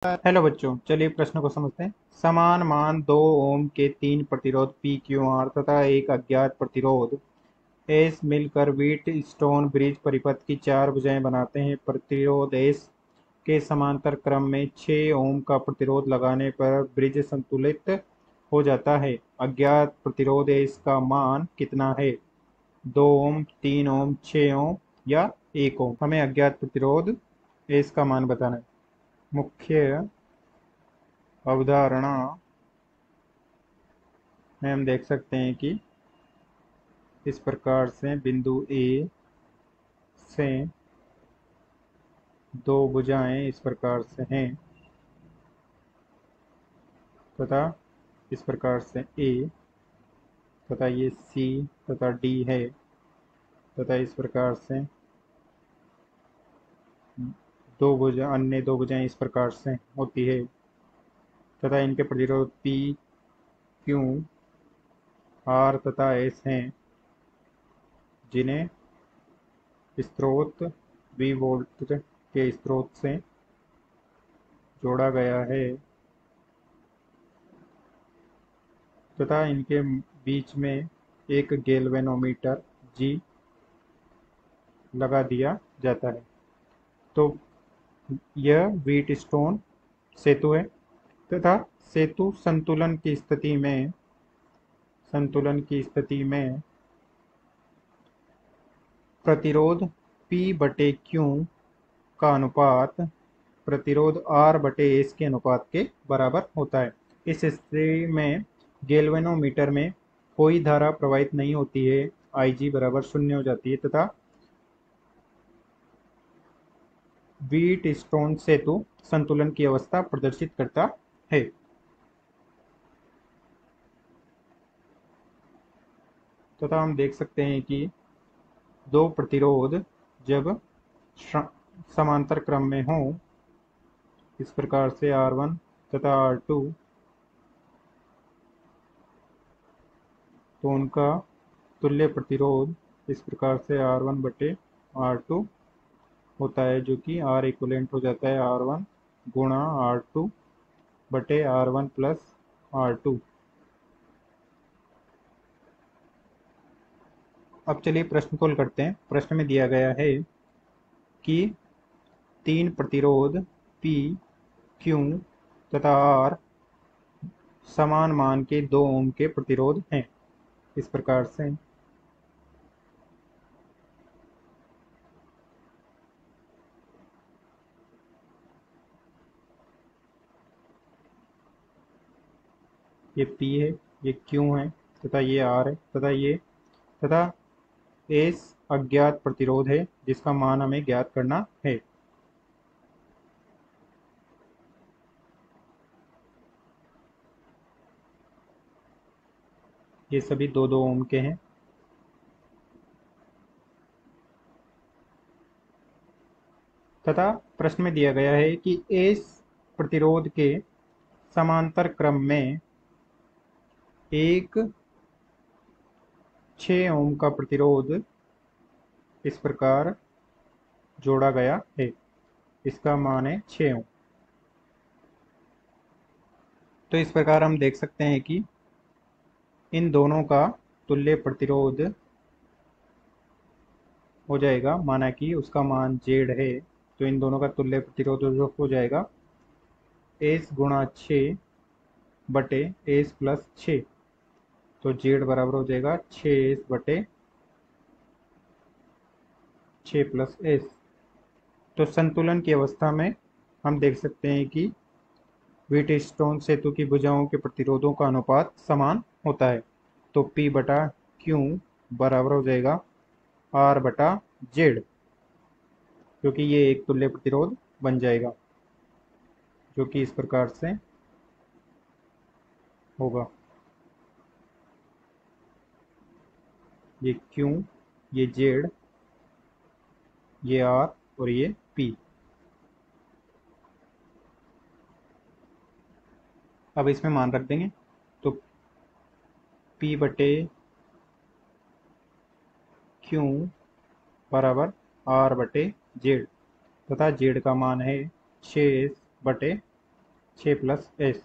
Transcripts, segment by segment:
Hello बच्चों, चलिए प्रश्न को समझते हैं। समान मान 2 ओम के 3 प्रतिरोध पी क्यू आर तथा एक अज्ञात प्रतिरोध एस मिलकर व्हीट स्टोन ब्रिज परिपथ की 4 भुजाएं बनाते हैं। प्रतिरोध एस के समांतर क्रम में 6 ओम का प्रतिरोध लगाने पर ब्रिज संतुलित हो जाता है। अज्ञात प्रतिरोध एस का मान कितना है? 2 ओम, 3 ओम, 6 ओम या 1 ओम। हमें अज्ञात प्रतिरोध एस का मान बताना है। मुख्य अवधारणा में हम देख सकते हैं कि इस प्रकार से बिंदु ए से दो भुजाएं इस प्रकार से हैं तथा इस प्रकार से ए तथा ये सी तथा डी है तथा इस प्रकार से अन्य दो भुजाएं इस प्रकार से होती है तथा इनके प्रतिरोध पी क्यू आर तथा एस हैं, जिन्हें स्रोत वी वोल्ट के स्रोत से जोड़ा गया है तथा इनके बीच में एक गैल्वेनोमीटर जी लगा दिया जाता है। तो यह व्हीट स्टोन सेतु है तथा सेतु संतुलन की स्थिति में प्रतिरोध P बटे Q का अनुपात प्रतिरोध R बटे S के अनुपात के बराबर होता है। इस स्थिति में गैल्वेनोमीटर में कोई धारा प्रवाहित नहीं होती है, Ig बराबर 0 हो जाती है तथा व्हीट स्टोन सेतु संतुलन की अवस्था प्रदर्शित करता है। तथा हम देख सकते हैं कि दो प्रतिरोध जब समांतर क्रम में हों, इस प्रकार से R1 तथा R2, तो उनका तुल्य प्रतिरोध इस प्रकार से R1 बटे R2 होता है, जो कि R इक्वलेंट हो जाता है R1 गुणा R2 बटे R1 प्लस R2। अब चलिए प्रश्न को हल करते हैं। प्रश्न में दिया गया है कि 3 प्रतिरोध P, Q तथा R समान मान के 2 ओम के प्रतिरोध हैं। इस प्रकार से ये P है, ये Q है तथा ये R है तथा S अज्ञात प्रतिरोध है, जिसका मान हमें ज्ञात करना है। ये सभी 2-2 ओम के हैं। तथा प्रश्न में दिया गया है कि S प्रतिरोध के समांतर क्रम में एक 6 ओम का प्रतिरोध इस प्रकार जोड़ा गया है, इसका मान है 6 ओम। तो इस प्रकार हम देख सकते हैं कि इन दोनों का तुल्य प्रतिरोध हो जाएगा, माना कि उसका मान Z है, तो इन दोनों का तुल्य प्रतिरोध जो हो जाएगा S गुणा 6 बटे S प्लस 6, तो Z बराबर हो जाएगा 6S बटे 6 प्लस S। तो संतुलन की अवस्था में हम देख सकते हैं कि व्हीट स्टोन सेतु की भुजाओं के प्रतिरोधों का अनुपात समान होता है। तो P बटा Q बराबर हो जाएगा R बटा Z, क्योंकि ये एक तुल्य प्रतिरोध बन जाएगा, जो कि इस प्रकार से होगा। ये Q, ये Z, ये R और ये P। अब इसमें मान रख देंगे, तो P बटे Q बराबर R बटे Z तथा Z का मान है 6S बटे 6+S।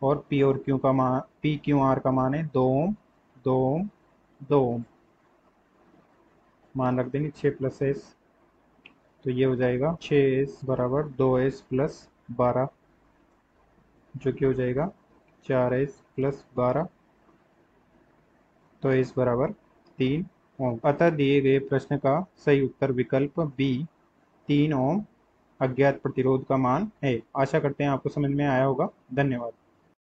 और पी और क्यू का मान, पी क्यू आर का मान है 2 ओम, 2 ओम, 2 ओम। मान रख देंगे 6+S, तो ये हो जाएगा 6S बराबर 2S+12, जो कि हो जाएगा 4S+12, तो S बराबर 3 ओम। अतः दिए गए प्रश्न का सही उत्तर विकल्प बी 3 ओम अज्ञात प्रतिरोध का मान है। आशा करते हैं आपको समझ में आया होगा। धन्यवाद।